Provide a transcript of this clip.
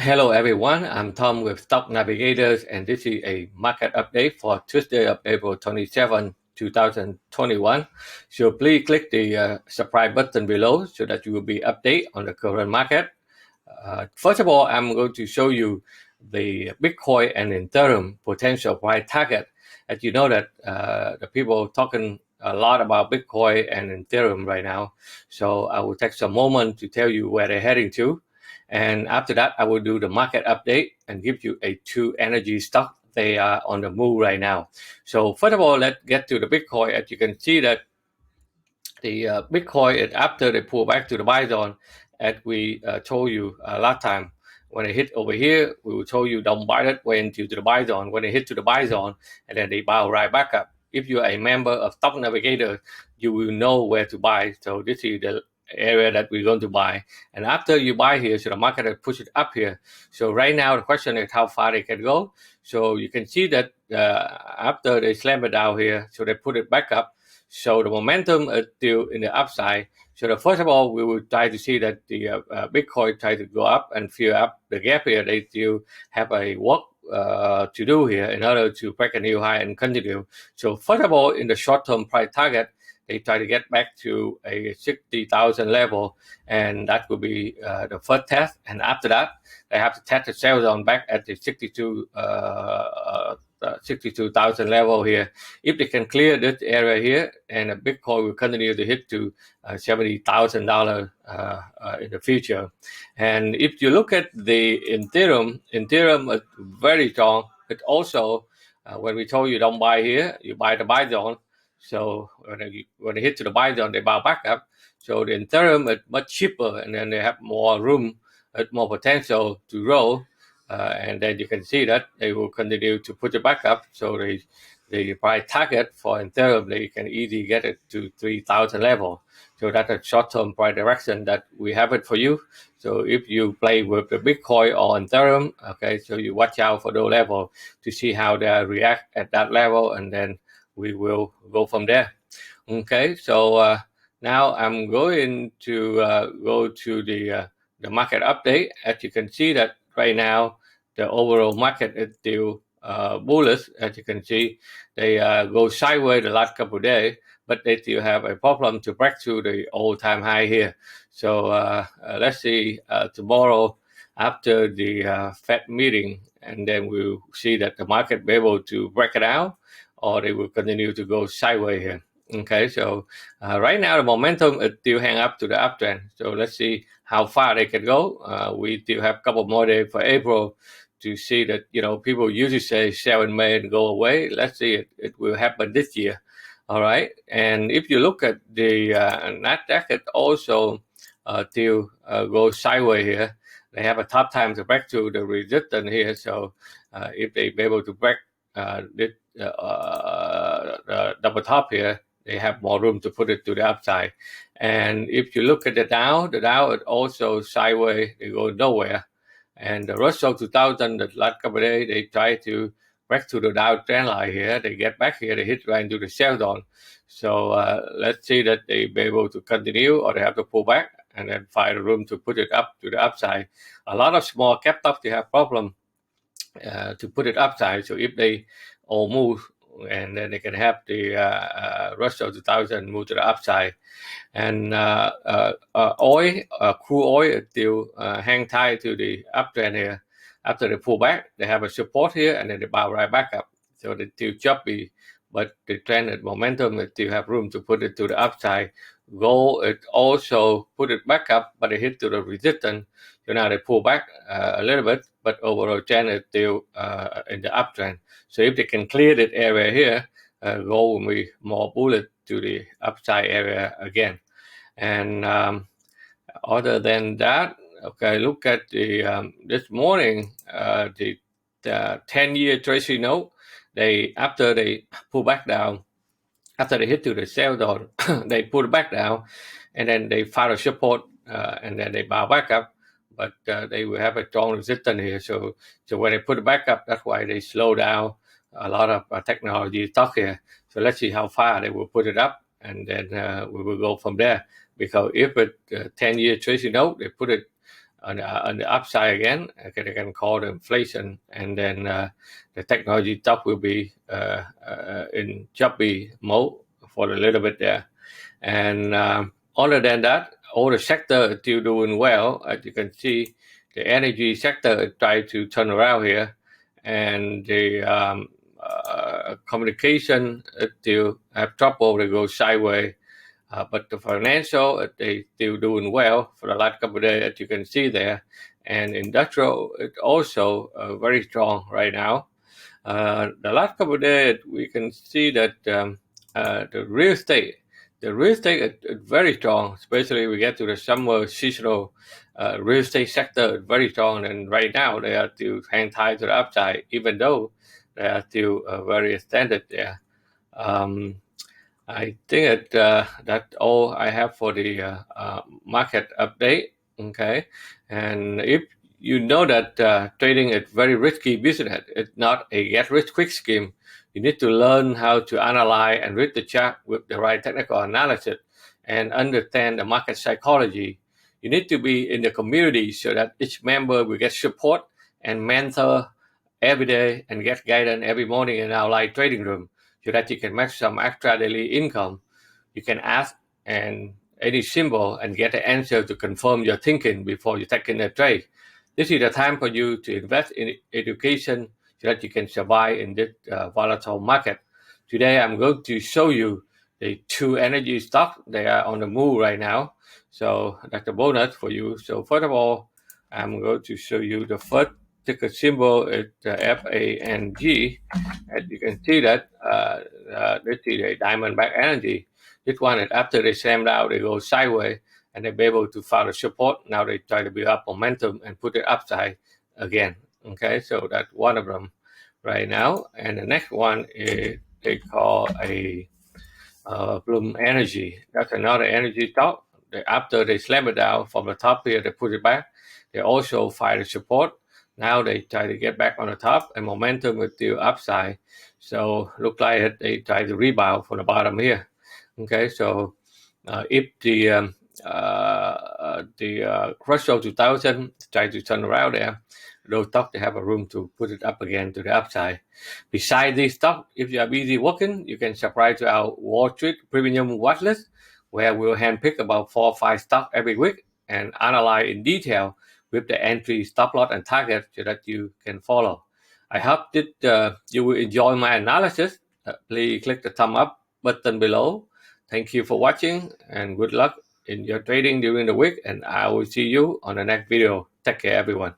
Hello everyone, I'm Tom with Stock Navigators, and this is a market update for Tuesday of April 27, 2021. So please click the subscribe button below so that you will be updated on the current market. First of all, I'm going to show you the Bitcoin and Ethereum potential price target. As you know that the people talking a lot about Bitcoin and Ethereum right now. So I will take some moment to tell you where they're heading to. And after that, I will do the market update and give you a two energy stock. They are on the move right now. So first of all, let's get to the Bitcoin. As you can see that the Bitcoin is after they pull back to the buy zone, as we told you last time. When they hit over here, we will told you don't buy it when to the buy zone. When they hit to the buy zone, and then they bounce right back up. If you're a member of Stock Navigator, you will know where to buy. So this is the area that we're going to buy. And after you buy here, so the market will push it up here. So right now the question is how far they can go. So you can see that after they slam it down here, so they put it back up. So the momentum is still in the upside. So first of all, we will try to see that the Bitcoin try to go up and fill up the gap here. They still have a work to do here in order to break a new high and continue. So first of all, in the short-term price target, they try to get back to a 60,000 level, and that will be the first test. And after that, they have to test the sell zone back at the 62,000 level here. If they can clear this area here, and Bitcoin will continue to hit to $70,000 in the future. And if you look at the Ethereum is very strong. It also, when we told you don't buy here, you buy the buy zone. So when they hit to the buy zone, they bounce back up. So the Ethereum is much cheaper, and then they have more room, more potential to grow. And then you can see that they will continue to put it back up. So the price target for Ethereum, they can easily get it to 3,000 level. So that's a short-term price direction that we have it for you. So if you play with the Bitcoin or Ethereum, okay, so you watch out for those levels to see how they react at that level, and then we will go from there. Okay, so now I'm going to go to the market update. As you can see that right now, the overall market is still bullish. As you can see, they go sideways the last couple of days, but they still have a problem to break through the all-time high here. So let's see tomorrow after the Fed meeting, and then we'll see that the market be able to break it out, or they will continue to go sideways here. Okay, so right now the momentum is still hang up to the uptrend. So let's see how far they can go. We still have a couple more days for April to see that, people usually say sell in May and go away. Let's see it will happen this year. All right, and if you look at the Nasdaq, it also still goes sideways here. They have a tough time to break through the resistance here. So if they be able to break this double top here, they have more room to put it to the upside. And if you look at the Dow is also sideways. They go nowhere. And the Russell 2000, the last couple of days, they try to break to the Dow trend line here. They get back here, they hit right into the sell zone. So let's see that they be able to continue, or they have to pull back and then find a room to put it up to the upside. A lot of small cap stocks, they have problem to put it upside. So if they all move, and then they can have the Russell 2000 move to the upside. And crude oil is still hang tight to the uptrend here. After they pull back, they have a support here, and then they bounce right back up. So they still choppy, but the trend and momentum, they still have room to put it to the upside. Gold, it also put it back up, but it hit to the resistance. So now they pull back a little bit, but overall trend is still in the uptrend. So if they can clear that area here, gold will be more bullish to the upside area again. And other than that, okay, look at the this morning, the 10-year Treasury note. After they pull back down, after they hit to the sell zone, they pull it back down, and then they find a support, and then they bounce back up. But they will have a strong resistance here. So when they put it back up, that's why they slow down a lot of technology stock here. So let's see how far they will put it up, and then we will go from there. Because if it 10-year Treasury note, they put it on the upside again. Okay, they can call the inflation, and then the technology stock will be in choppy mode for a little bit there. And other than that, all the sector is still doing well. As you can see, the energy sector tried to turn around here, and the communication still have trouble. They go sideways. But the financial, they still doing well for the last couple of days, as you can see there. And industrial, it's also very strong right now. The last couple of days, we can see that the real estate is very strong, especially we get to the summer seasonal real estate sector is very strong. And right now, they are still hang tight to the upside, even though they are still very extended there. I think that's all I have for the market update. Okay, and if you know that trading is very risky business, it's not a get rich quick scheme. You need to learn how to analyze and read the chart with the right technical analysis and understand the market psychology. You need to be in the community so that each member will get support and mentor every day and get guidance every morning in our live trading room, so that you can make some extra daily income. You can ask and any symbol and get the answer to confirm your thinking before you take in a trade. This is the time for you to invest in education so that you can survive in this volatile market. Today, I'm going to show you the two energy stocks. They are on the move right now. So that's a bonus for you. So first of all, I'm going to show you the first ticker symbol is FANG. As you can see that this is a diamondback energy. This one is after they slammed out, they go sideways and they be able to find a support. Now they try to build up momentum and put it upside again. Okay, so that's one of them right now. And the next one is they call a Bloom Energy. That's another energy stock. After they slam it down from the top here, they put it back. They also find a support. Now they try to get back on the top, and momentum is still upside. So look like they try to rebound from the bottom here. Okay, so if the Russell 2000 try to turn around there, those stocks they have a room to put it up again to the upside. Besides these stocks, if you are busy working, you can subscribe to our Wall Street Premium Watchlist, where we'll handpick about 4 or 5 stocks every week and analyze in detail with the entry, stop loss, and target so that you can follow. I hope that you will enjoy my analysis. Please click the thumb up button below. Thank you for watching and good luck in your trading during the week, and I will see you on the next video. Take care, everyone.